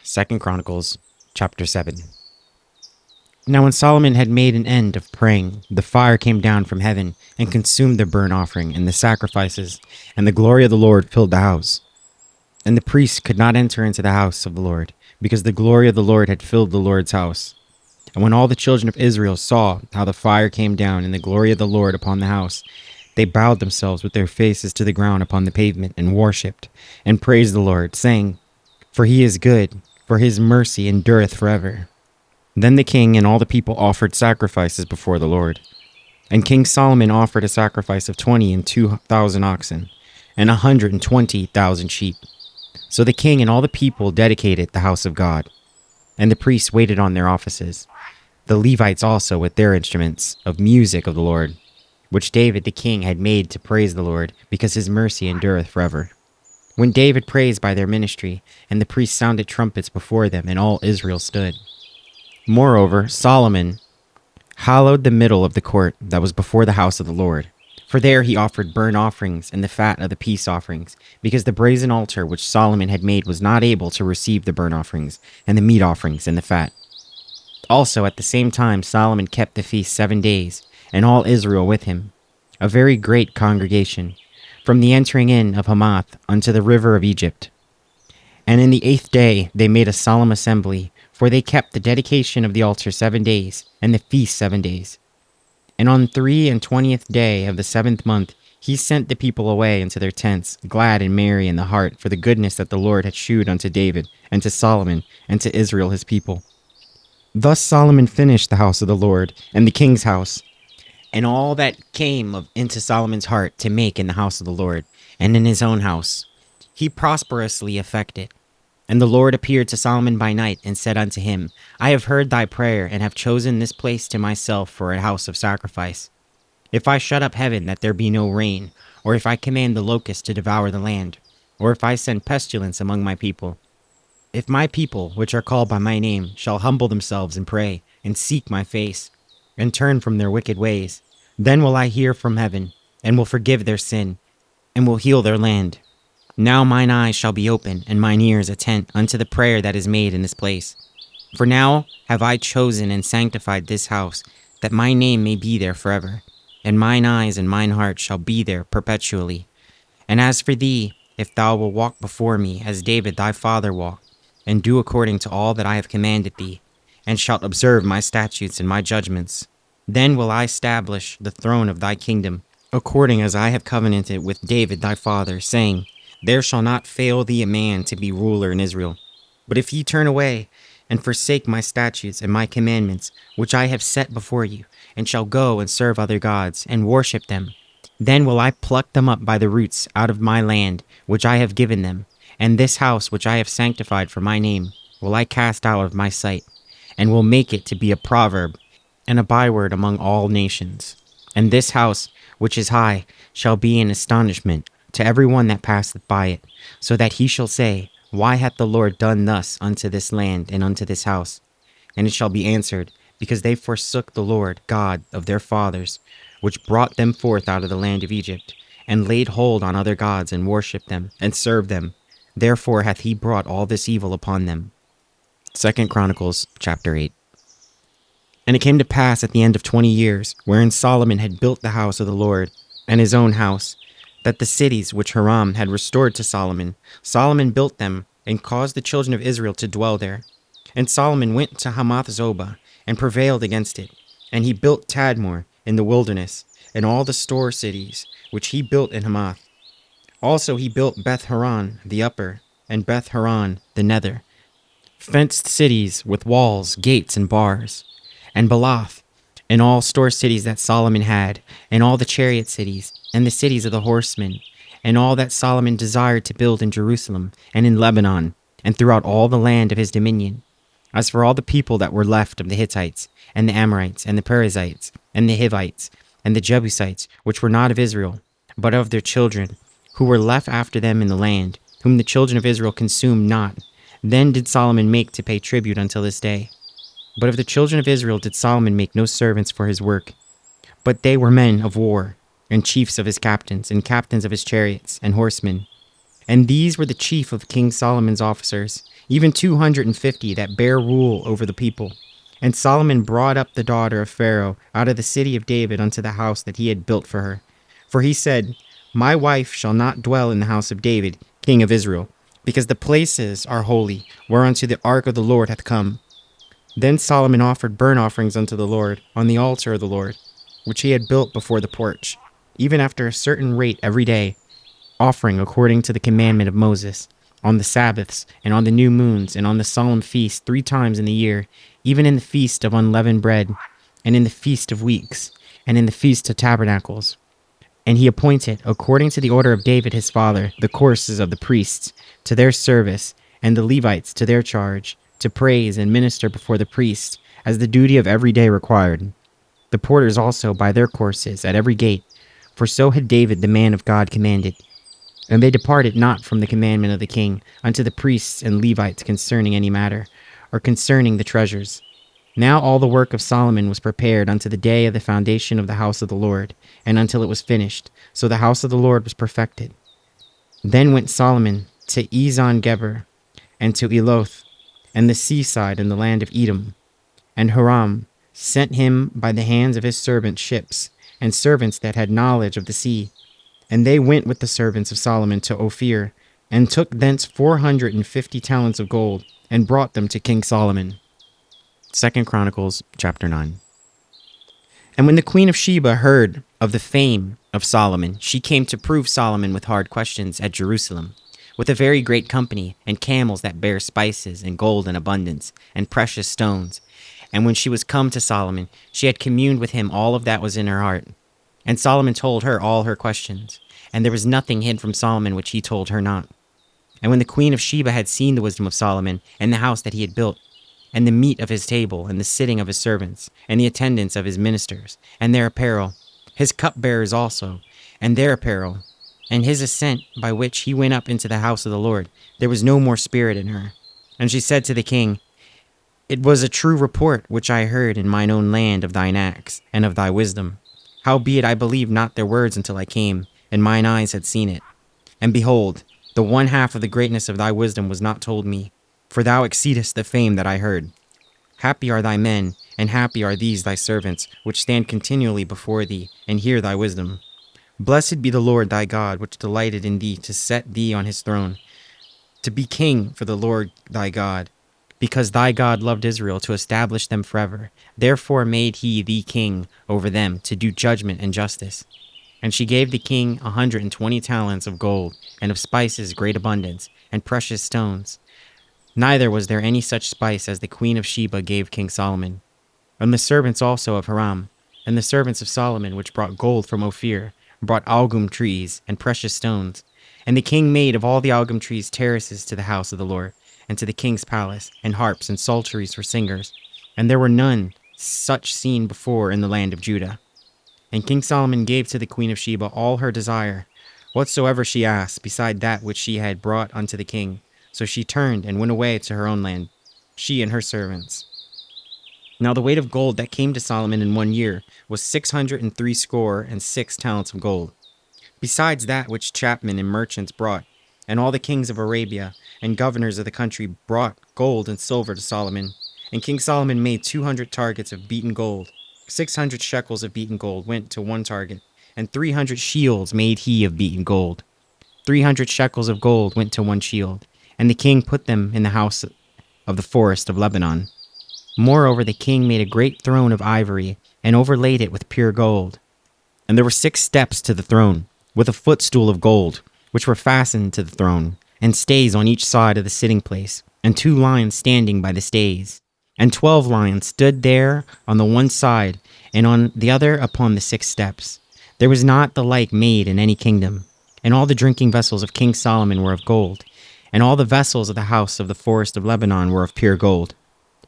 2 Chronicles chapter 7. Now when Solomon had made an end of praying, the fire came down from heaven and consumed the burnt offering and the sacrifices, and the glory of the Lord filled the house. And the priests could not enter into the house of the Lord, because the glory of the Lord had filled the Lord's house. And when all the children of Israel saw how the fire came down and the glory of the Lord upon the house, they bowed themselves with their faces to the ground upon the pavement and worshipped, and praised the Lord, saying, For he is good, for his mercy endureth forever. Then the king and all the people offered sacrifices before the Lord. And King Solomon offered a sacrifice of 22,000 oxen, and 120,000 sheep. So the king and all the people dedicated the house of God. And the priests waited on their offices, the Levites also with their instruments of music of the Lord, which David the king had made to praise the Lord, because his mercy endureth forever. When David praised by their ministry, and the priests sounded trumpets before them, and all Israel stood. Moreover, Solomon hallowed the middle of the court that was before the house of the Lord. For there he offered burnt offerings and the fat of the peace offerings, because the brazen altar which Solomon had made was not able to receive the burnt offerings, and the meat offerings, and the fat. Also at the same time Solomon kept the feast 7 days, and all Israel with him, a very great congregation, from the entering in of Hamath unto the river of Egypt. And in the 8th day they made a solemn assembly, for they kept the dedication of the altar 7 days, and the feast 7 days. And on 23rd day of the 7th month he sent the people away into their tents, glad and merry in the heart, for the goodness that the Lord had shewed unto David, and to Solomon, and to Israel his people. Thus Solomon finished the house of the Lord, and the king's house, and all that came into Solomon's heart to make in the house of the Lord, and in his own house, he prosperously effected. And the Lord appeared to Solomon by night, and said unto him, I have heard thy prayer, and have chosen this place to myself for a house of sacrifice. If I shut up heaven that there be no rain, or if I command the locust to devour the land, or if I send pestilence among my people, if my people, which are called by my name, shall humble themselves and pray, and seek my face, and turn from their wicked ways, then will I hear from heaven, and will forgive their sin, and will heal their land. Now mine eyes shall be open, and mine ears attent unto the prayer that is made in this place. For now have I chosen and sanctified this house, that my name may be there forever, and mine eyes and mine heart shall be there perpetually. And as for thee, if thou wilt walk before me, as David thy father walked, and do according to all that I have commanded thee, and shalt observe my statutes and my judgments, then will I establish the throne of thy kingdom, according as I have covenanted with David thy father, saying, There shall not fail thee a man to be ruler in Israel. But if ye turn away, and forsake my statutes and my commandments, which I have set before you, and shall go and serve other gods, and worship them, then will I pluck them up by the roots out of my land, which I have given them, and this house which I have sanctified for my name will I cast out of my sight, and will make it to be a proverb and a byword among all nations. And this house, which is high, shall be an astonishment to every one that passeth by it, so that he shall say, Why hath the Lord done thus unto this land and unto this house? And it shall be answered, Because they forsook the Lord God of their fathers, which brought them forth out of the land of Egypt, and laid hold on other gods, and worshipped them, and served them. Therefore hath he brought all this evil upon them. 2 Chronicles chapter 8. And it came to pass at the end of 20 years, wherein Solomon had built the house of the Lord, and his own house, that the cities which Hiram had restored to Solomon, Solomon built them, and caused the children of Israel to dwell there. And Solomon went to Hamath Zobah, and prevailed against it. And he built Tadmor in the wilderness, and all the store cities, which he built in Hamath. Also he built Beth Horon the upper, and Beth Horon the nether, fenced cities with walls, gates, and bars, and Balath, and all store cities that Solomon had, and all the chariot cities, and the cities of the horsemen, and all that Solomon desired to build in Jerusalem, and in Lebanon, and throughout all the land of his dominion. As for all the people that were left of the Hittites, and the Amorites, and the Perizzites, and the Hivites, and the Jebusites, which were not of Israel, but of their children, who were left after them in the land, whom the children of Israel consumed not, then did Solomon make to pay tribute until this day. But of the children of Israel did Solomon make no servants for his work, but they were men of war, and chiefs of his captains, and captains of his chariots, and horsemen. And these were the chief of King Solomon's officers, even 250 that bear rule over the people. And Solomon brought up the daughter of Pharaoh out of the city of David unto the house that he had built for her. For he said, My wife shall not dwell in the house of David, king of Israel, because the places are holy, whereunto the ark of the Lord hath come. Then Solomon offered burnt offerings unto the Lord on the altar of the Lord, which he had built before the porch, even after a certain rate every day, offering according to the commandment of Moses, on the Sabbaths, and on the new moons, and on the solemn feasts 3 times in the year, even in the feast of unleavened bread, and in the feast of weeks, and in the feast of tabernacles. And he appointed, according to the order of David his father, the courses of the priests to their service, and the Levites to their charge, to praise and minister before the priests, as the duty of every day required. The porters also by their courses at every gate, for so had David the man of God commanded. And they departed not from the commandment of the king unto the priests and Levites concerning any matter, or concerning the treasures. Now all the work of Solomon was prepared unto the day of the foundation of the house of the Lord, and until it was finished. So the house of the Lord was perfected. Then went Solomon to Ezon-Geber, and to Eloth, and the seaside in the land of Edom. And Hiram sent him by the hands of his servants ships, and servants that had knowledge of the sea. And they went with the servants of Solomon to Ophir, and took thence 450 talents of gold, and brought them to King Solomon. 2 Chronicles chapter 9. And when the Queen of Sheba heard of the fame of Solomon, she came to prove Solomon with hard questions at Jerusalem, with a very great company, and camels that bear spices, and gold in abundance, and precious stones. And when she was come to Solomon, she had communed with him all of that was in her heart. And Solomon told her all her questions, and there was nothing hid from Solomon which he told her not. And when the Queen of Sheba had seen the wisdom of Solomon, and the house that he had built, and the meat of his table, and the sitting of his servants, and the attendance of his ministers, and their apparel, his cupbearers also, and their apparel, and his ascent by which he went up into the house of the Lord, there was no more spirit in her. And she said to the king, It was a true report which I heard in mine own land of thine acts, and of thy wisdom. Howbeit I believed not their words until I came, and mine eyes had seen it. And behold, the one half of the greatness of thy wisdom was not told me, for thou exceedest the fame that I heard. Happy are thy men, and happy are these thy servants, which stand continually before thee, and hear thy wisdom. Blessed be the Lord thy God, which delighted in thee to set thee on his throne, to be king for the Lord thy God, because thy God loved Israel to establish them forever. Therefore made he thee king over them, to do judgment and justice. And she gave the king 120 talents of gold, and of spices great abundance, and precious stones. Neither was there any such spice as the Queen of Sheba gave King Solomon. And the servants also of Hiram, and the servants of Solomon, which brought gold from Ophir, brought algum trees and precious stones. And the king made of all the algum trees terraces to the house of the Lord, and to the king's palace, and harps and psalteries for singers. And there were none such seen before in the land of Judah. And King Solomon gave to the Queen of Sheba all her desire, whatsoever she asked, beside that which she had brought unto the king. So she turned and went away to her own land, she and her servants. Now the weight of gold that came to Solomon in 1 year was 636 talents of gold, besides that which chapmen and merchants brought. And all the kings of Arabia and governors of the country brought gold and silver to Solomon. And King Solomon made 200 targets of beaten gold. 600 shekels of beaten gold went to one target, and 300 shields made he of beaten gold. 300 shekels of gold went to one shield, and the king put them in the house of the forest of Lebanon. Moreover, the king made a great throne of ivory, and overlaid it with pure gold. And there were 6 steps to the throne, with a footstool of gold, which were fastened to the throne, and stays on each side of the sitting place, and 2 lions standing by the stays. And 12 lions stood there on the one side, and on the other upon the 6 steps. There was not the like made in any kingdom. And all the drinking vessels of King Solomon were of gold, and all the vessels of the house of the forest of Lebanon were of pure gold.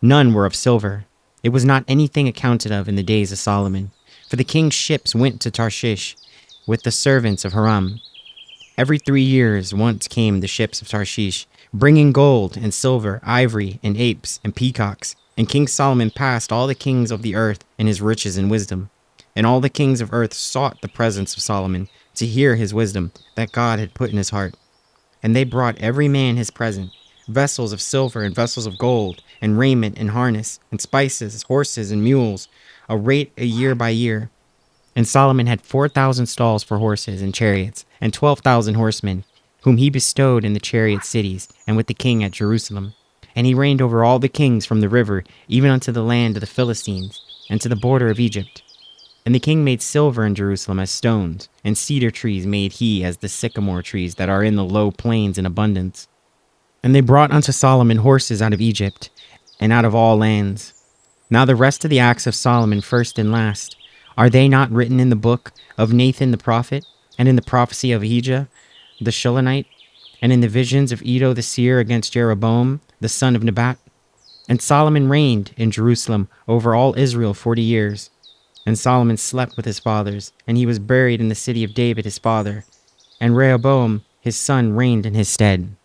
None were of silver. It was not anything accounted of in the days of Solomon. For the king's ships went to Tarshish with the servants of Hiram. Every 3 years once came the ships of Tarshish, bringing gold and silver, ivory and apes and peacocks. And King Solomon passed all the kings of the earth in his riches and wisdom. And all the kings of earth sought the presence of Solomon to hear his wisdom that God had put in his heart. And they brought every man his present, vessels of silver and vessels of gold, and raiment and harness, and spices, horses and mules, a rate a year by year. And Solomon had 4,000 stalls for horses and chariots, and 12,000 horsemen, whom he bestowed in the chariot cities, and with the king at Jerusalem. And he reigned over all the kings from the river, even unto the land of the Philistines, and to the border of Egypt. And the king made silver in Jerusalem as stones, and cedar trees made he as the sycamore trees that are in the low plains in abundance. And they brought unto Solomon horses out of Egypt, and out of all lands. Now the rest of the acts of Solomon, first and last, are they not written in the book of Nathan the prophet, and in the prophecy of Ahijah the Shilonite, and in the visions of Iddo the seer against Jeroboam the son of Nebat? And Solomon reigned in Jerusalem over all Israel 40 years. And Solomon slept with his fathers, and he was buried in the city of David his father. And Rehoboam his son reigned in his stead.